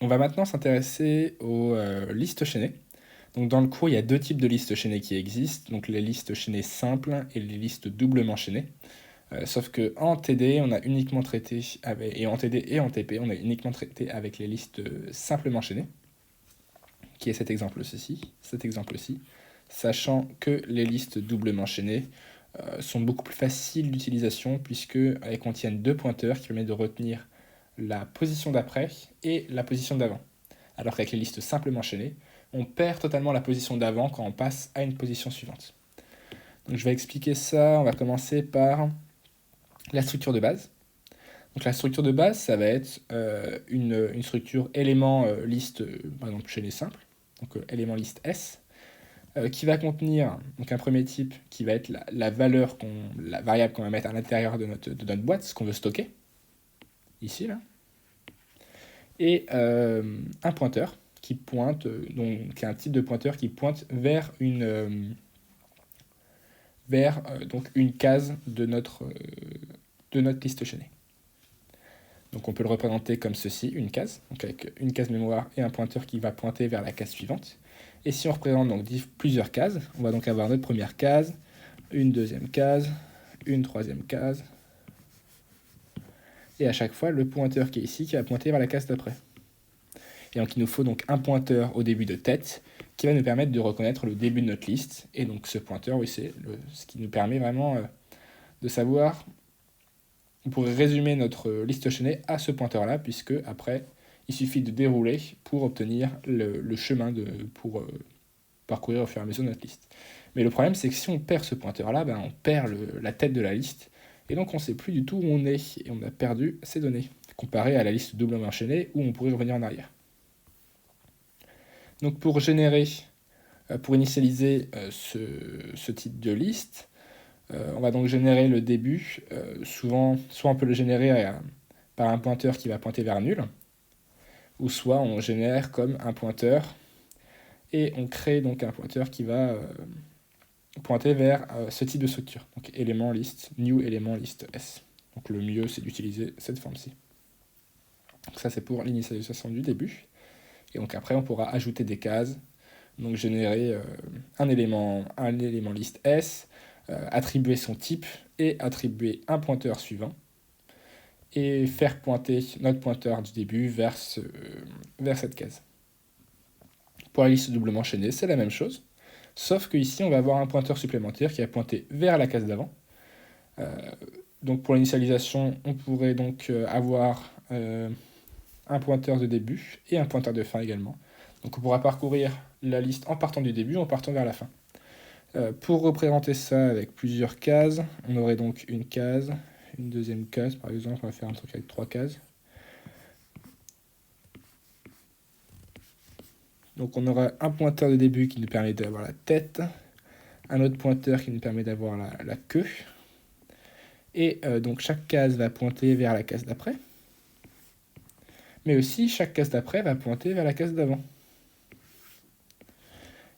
On va maintenant s'intéresser aux listes chaînées. Donc dans le cours, il y a deux types de listes chaînées qui existent, donc les listes chaînées simples et les listes doublement chaînées. Sauf que en TD, on a uniquement traité avec, et en TD et en TP, on a uniquement traité avec les listes simplement chaînées, qui est cet exemple-ci, sachant que les listes doublement chaînées sont beaucoup plus faciles d'utilisation puisqu'elles contiennent deux pointeurs qui permettent de retenir la position d'après et la position d'avant. Alors qu'avec les listes simplement chaînées, on perd totalement la position d'avant quand on passe à une position suivante. Donc je vais expliquer ça, on va commencer par la structure de base. Donc la structure de base, ça va être une structure élément liste, par exemple chaînée simple, donc élément liste S, qui va contenir donc un premier type qui va être la variable qu'on va mettre à l'intérieur de notre boîte, ce qu'on veut stocker, ici, là, et un pointeur qui pointe, donc un type de pointeur qui pointe vers donc une case de notre liste chaînée. Donc on peut le représenter comme ceci, une case, donc avec une case mémoire et un pointeur qui va pointer vers la case suivante. Et si on représente donc plusieurs cases, on va donc avoir notre première case, une deuxième case, une troisième case, et à chaque fois le pointeur qui est ici qui va pointer vers la case d'après. Et donc il nous faut donc un pointeur au début de tête qui va nous permettre de reconnaître le début de notre liste. Et donc ce pointeur, oui, c'est ce qui nous permet vraiment de savoir. On pourrait résumer notre liste chaînée à ce pointeur-là, puisque après, il suffit de dérouler pour obtenir le chemin pour parcourir au fur et à mesure de notre liste. Mais le problème, c'est que si on perd ce pointeur-là, on perd la tête de la liste, et donc on ne sait plus du tout où on est, et on a perdu ces données, comparé à la liste doublement enchaînée, où on pourrait revenir en arrière. Donc pour initialiser ce type de liste, on va donc générer le début. Souvent, soit on peut le générer par un pointeur qui va pointer vers nul, ou soit on génère comme un pointeur et on crée donc un pointeur qui va pointer vers ce type de structure. Donc élément list, new élément list S. Donc le mieux, c'est d'utiliser cette forme-ci. Donc ça, c'est pour l'initialisation du début. Et donc après, on pourra ajouter des cases. Donc générer un élément list S, attribuer son type et attribuer un pointeur suivant et faire pointer notre pointeur du début vers cette case. Pour la liste doublement enchaînée, c'est la même chose, sauf qu'ici on va avoir un pointeur supplémentaire qui va pointer vers la case d'avant. Donc pour l'initialisation, on pourrait donc avoir un pointeur de début et un pointeur de fin également. Donc on pourra parcourir la liste en partant du début, en partant vers la fin. Pour représenter ça avec plusieurs cases, on aurait donc une case, une deuxième case, par exemple, on va faire un truc avec 3 cases. Donc on aura un pointeur de début qui nous permet d'avoir la tête, un autre pointeur qui nous permet d'avoir la queue, et donc chaque case va pointer vers la case d'après, mais aussi chaque case d'après va pointer vers la case d'avant.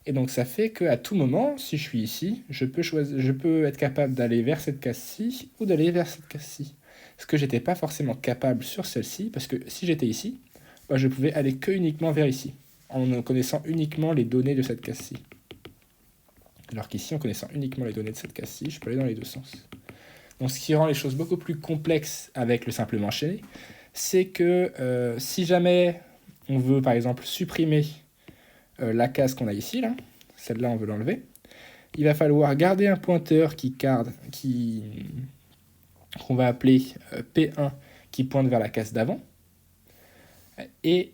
Et donc ça fait qu'à tout moment, si je suis ici, je peux être capable d'aller vers cette case-ci ou d'aller vers cette case-ci. Ce que j'étais pas forcément capable sur celle-ci, parce que si j'étais ici, je pouvais aller que uniquement vers ici, en connaissant uniquement les données de cette case-ci. Alors qu'ici, en connaissant uniquement les données de cette case-ci, je peux aller dans les deux sens. Donc ce qui rend les choses beaucoup plus complexes avec le simplement enchaîné, c'est que si jamais on veut par exemple supprimer la case qu'on a ici, là, celle-là on veut l'enlever, il va falloir garder un pointeur qu'on va appeler P1 qui pointe vers la case d'avant et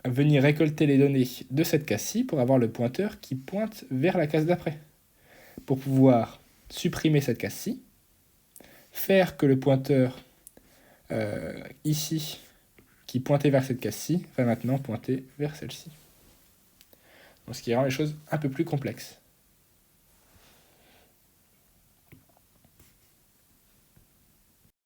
venir récolter les données de cette case-ci pour avoir le pointeur qui pointe vers la case d'après. Pour pouvoir supprimer cette case-ci, faire que le pointeur ici qui pointait vers cette case-ci va maintenant pointer vers celle-ci. Donc, ce qui rend les choses un peu plus complexes.